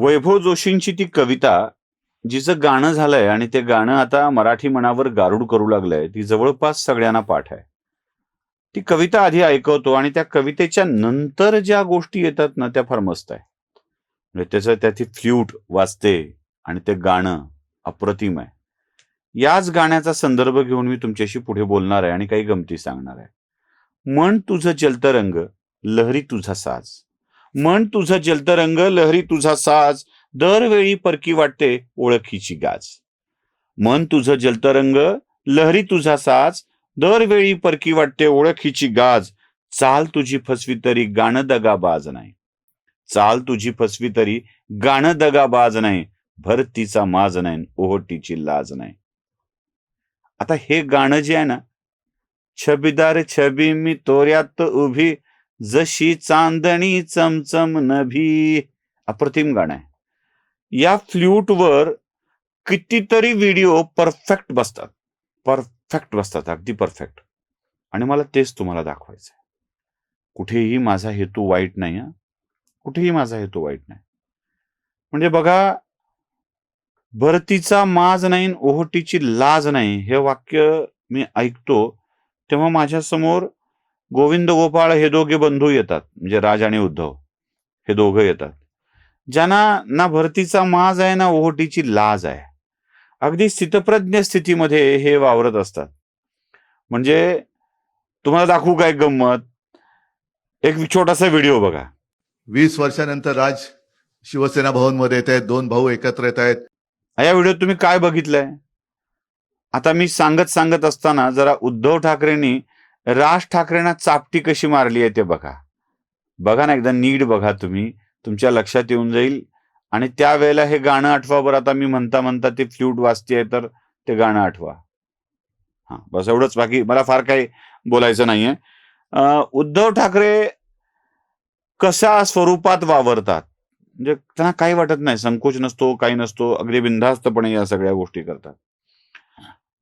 वैभव जोशींची ती कविता, जिचं गाणं झालंय आणि ते गाणं आता मराठी मनावर गारुड करू लागलंय, ती जवळपास सगळ्यांना पाठ आहे. ती कविता आधी ऐकवतो आणि त्या कवितेच्या नंतर ज्या गोष्टी येतात ना, त्या फार मस्त आहे. म्हणजे त्याची फ्ल्यूट वाजते आणि ते गाणं अप्रतिम आहे. याच गाण्याचा संदर्भ घेऊन मी तुमच्याशी पुढे बोलणार आहे आणि काही गमती सांगणार आहे. मन तुझं जलतं रंग, लहरी तुझा साज. मन तुझं जलतं रंग, लहरी तुझा साज, दरवेळी परकी वाटते ओळखीची गाज. मन तुझं जलतं रंग, लहरी तुझा साज, दरवेळी परकी वाटते ओळखीची गाज. चाल तुझी फसवी तरी गाणं दगाबाज नाही. चाल तुझी फसवी तरी गाणं दगाबाज नाही. भरतीचा माज नाही, ओहोटीची लाज नाही. आता हे गाणं जे आहे ना, छबीदार छबी मी तोऱ्यात उभी, जशी चांदणी चमचम नभी, अप्रतिम गाणं आहे. या फ्ल्यूटवर कितीतरी व्हिडिओ परफेक्ट बसतात, अगदी परफेक्ट. आणि मला तेच तुम्हाला दाखवायचं आहे. कुठेही माझा हेतू वाईट नाही, हा कुठेही माझा हेतू वाईट नाही. म्हणजे बघा, भरतीचा माज नाही, ओहोटीची लाज नाही, हे वाक्य मी ऐकतो तेव्हा माझ्या समोर गोविंद गोपाळ हे दोघे बंधू येतात. म्हणजे राज आणि उद्धव हे दोघं येतात, ज्यांना ना भरतीचा माज आहे ना ओहोटीची लाज आहे. अगदी स्थितप्रज्ञ स्थितीमध्ये हे वावरत असतात. म्हणजे तुम्हाला दाखवू काय गंमत, एक छोटासा व्हिडिओ बघा. 20 वर्षानंतर राज शिवसेना भवन मध्ये येत आहेत, दोन भाऊ एकत्र येत आहेत. या व्हिडिओत तुम्ही काय बघितलंय? आता मी सांगत असताना जरा उद्धव ठाकरेंनी राज ठाकरेंना चापटी कशी मारली आहे ते बघा ना, एकदा नीट बघा, तुम्ही तुमच्या लक्षात येऊन जाईल. आणि त्यावेळेला हे गाणं आठवा बरं. आता मी म्हणता म्हणता ते फ्ल्यूट वाजते, तर ते गाणं आठवा. हा, बस एवढंच, बाकी मला फार काही बोलायचं नाहीये. उद्धव ठाकरे कशा स्वरूपात वावरतात, म्हणजे त्यांना काही वाटत नाही, संकोच नसतो, काही नसतो, अगदी बिनधास्तपणे या सगळ्या गोष्टी करतात.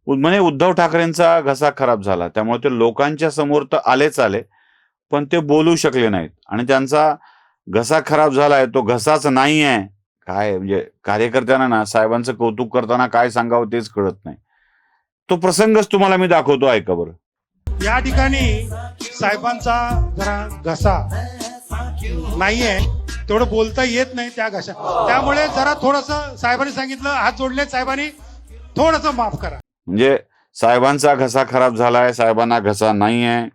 म्हणजे उद्धव ठाकरेंचा घसा खराब झाला, त्यामुळे ते लोकांच्या समोर तर आले, पण ते बोलू शकले नाहीत. आणि त्यांचा घसा खराब झालाय, तो घसाच नाही आहे. काय म्हणजे कार्यकर्त्यांना ना साहेबांचं कौतुक करताना काय सांगावं तेच कळत नाही. तो प्रसंगच तुम्हाला मी दाखवतो, ऐका बरं. या ठिकाणी साहेबांचा जरा घसा नाहीये, तेवढं बोलता येत नाही त्या घशा, त्यामुळे जरा थोडस साहेबांनी सांगितलं, हात जोडले साहेबांनी, थोडस माफ करा. म्हणजे साहेबांचा घसा खराब झालाय, साहेबांना घसा नाही आहे,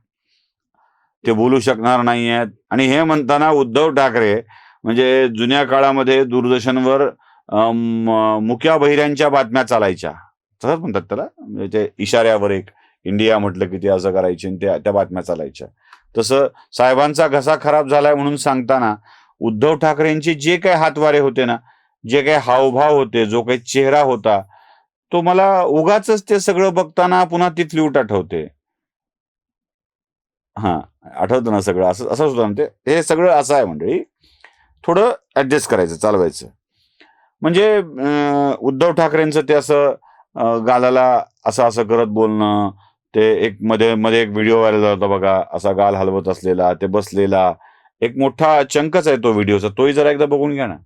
ते बोलू शकणार नाही आहेत. आणि हे म्हणताना उद्धव ठाकरे म्हणजे जुन्या काळामध्ये दूरदर्शनवर मुक्या बहिऱ्यांच्या बातम्या चालायच्या, तसंच म्हणतात त्याला, म्हणजे ते इशाऱ्यावर एक इंडिया म्हटलं की ते असं करायचे आणि त्या बातम्या चालायच्या. तसं साहेबांचा घसा खराब झालाय म्हणून सांगताना उद्धव ठाकरेंचे जे काही हातवारे होते ना, जे काही हावभाव होते, जो काही चेहरा होता, तो मला उगाच ते सगळं बघताना पुन्हा ती फ्ल्यूट आठवते. हा, आठवतं ना सगळं, असंच होतं ना ते. हे सगळं असं आहे मंडळी, थोडं ऍडजस्ट करायचं, चालवायचं. म्हणजे उद्धव ठाकरेंचं ते असं गालाला असं करत बोलणं, ते एक मध्ये एक व्हिडिओ व्हायरल झाला होता बघा, असा गाल हलवत असलेला, ते बसलेला एक मोठा चंकच आहे तो व्हिडिओचा, तोही जरा एकदा बघून घ्या ना.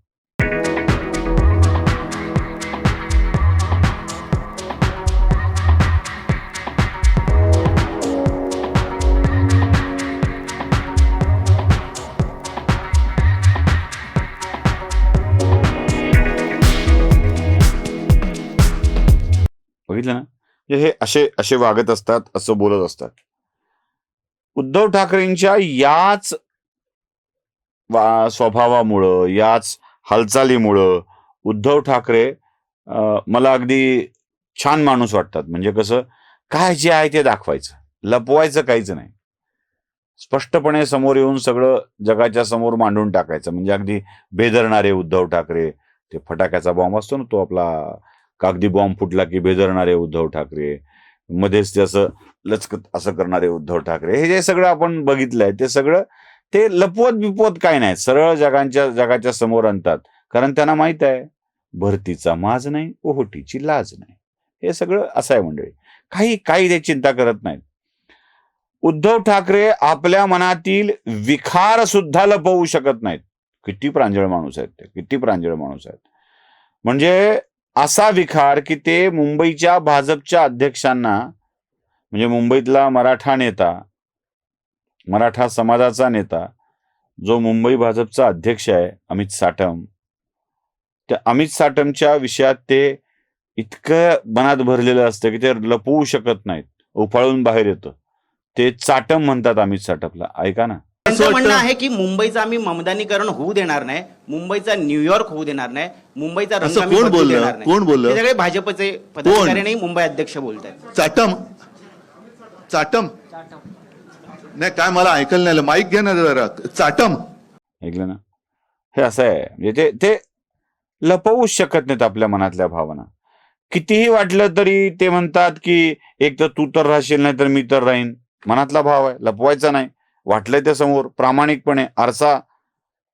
बघितलं ना, हे असे वागत असतात, असं बोलत असतात. उद्धव ठाकरेंच्या याच स्वभावामुळं, याच हालचालीमुळं उद्धव ठाकरे मला अगदी छान माणूस वाटतात. म्हणजे कसं, काय जे आहे ते दाखवायचं, लपवायचं काहीच नाही, स्पष्टपणे समोर येऊन सगळं जगाच्या समोर मांडून टाकायचं. म्हणजे अगदी बेदरणारे उद्धव ठाकरे, ते फटाक्याचा बॉम्ब असतो ना, तो आपला कागदी बॉम्ब फुटला की बेदरणारे उद्धव ठाकरे, मध्येच ते असं लचकत असं करणारे उद्धव ठाकरे, हे जे सगळं आपण बघितलंय, ते सगळं ते लपवत बिपवत काय नाही, सरळ जगाच्या समोर आणतात. कारण त्यांना माहित आहे, भरतीचा माज नाही, ओहोटीची लाज नाही. हे सगळं असं आहे मंडळी. काही ते चिंता करत नाहीत. उद्धव ठाकरे आपल्या मनातील विखार सुद्धा लपवू शकत नाहीत. किती प्रांजळ माणूस आहेत ते, किती प्रांजळ माणूस आहेत. म्हणजे असा विखार की ते मुंबईच्या भाजपच्या अध्यक्षांना, म्हणजे मुंबईतला मराठा नेता, मराठा समाजाचा नेता, जो मुंबई भाजपचा अध्यक्ष आहे अमित साटम, त्या अमित साटमच्या विषयात ते इतकं मनात भरलेलं असतं की ते लपवू शकत नाहीत, उफाळून बाहेर येतं. ते चाटम म्हणतात अमित साटमला. ऐका ना. त्यांचं म्हणणं आहे की मुंबईचं आम्ही ममदानीकरण होऊ देणार नाही, मुंबईचा न्यूयॉर्क होऊ देणार नाही, मुंबईचा रंग असं आम्ही कोण बदलू बोललं? देणार नाही. कोण बोललं? हे सगळे भाजपचे पदाधिकारी आणि मुंबई अध्यक्ष बोलतात. चाटम चाटम नाही काय, मला ऐकायला नाही आलं. माईक घ्या ना जरा. चाटम ऐकलं ना. हे असं आहे, म्हणजे ते लपवूच शकत नाहीत आपल्या मनातल्या भावना. कितीही वाटलं तरी ते म्हणतात की एक तर तू तर राहशील, नाही तर मी तर राहीन. मनातला भाव आहे, लपवायचा नाही. वाटलंय त्या समोर प्रामाणिकपणे. आरसा,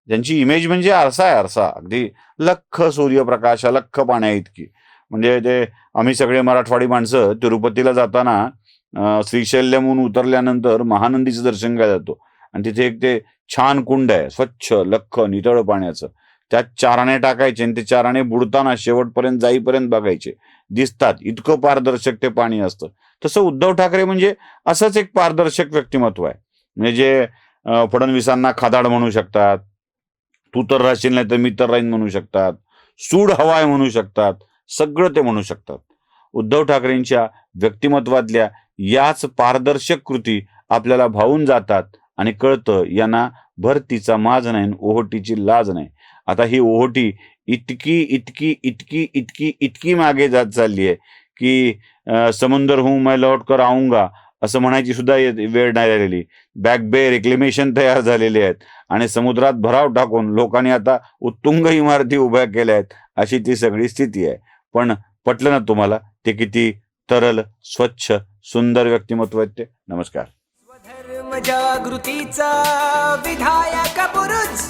ज्यांची इमेज म्हणजे आरसा आहे, आरसा. अगदी लख्ख सूर्यप्रकाश, लख्ख पाण्या इतकी. म्हणजे ते आम्ही सगळे मराठवाडी माणसं तिरुपतीला जाताना श्रीशैल्यमहून उतरल्यानंतर महानंदीचं दर्शन घ्यायला जातो आणि तिथे एक ते छान कुंड आहे, स्वच्छ लख्ख नितळ पाण्याचं. त्यात चाराणे टाकायचे आणि ते चाराणे बुडताना शेवटपर्यंत जाईपर्यंत बघायचे, दिसतात. इतकं पारदर्शक ते पाणी असतं. तसं उद्धव ठाकरे म्हणजे असंच एक पारदर्शक व्यक्तिमत्व आहे. म्हणजे जे फडणवीसांना खादाड म्हणू शकतात, तू तर राहशील नाही तर मी तर राहीन म्हणू शकतात, सूड हवाय म्हणू शकतात, सगळं ते म्हणू शकतात. उद्धव ठाकरेंच्या व्यक्तिमत्वातल्या याच पारदर्शक कृती आपल्याला भावून जातात आणि कळतं यांना भरतीचा माज नाही, ओहोटीची लाज नाही. आता ही ओहोटी इतकी इतकी इतकी इतकी इतकी मागे जात चालली आहे की समुंदर हूं मैं लौट कर आऊंगा असं म्हणायची सुद्धा वेळ नाही राहिलेली. बॅक बे रिक्लेमेशन तयार झालेले आहेत आणि समुद्रात भराव टाकून लोकांनी आता उत्तुंग इमारती उभ्या केल्या आहेत. अशी ती सगळी स्थिती आहे. पण पटलं ना तुम्हाला ते किती तरल, स्वच्छ, सुंदर व्यक्तिमत्व आहेत ते. नमस्कार. स्वधर्म जागृतीचा विधायक बुरुज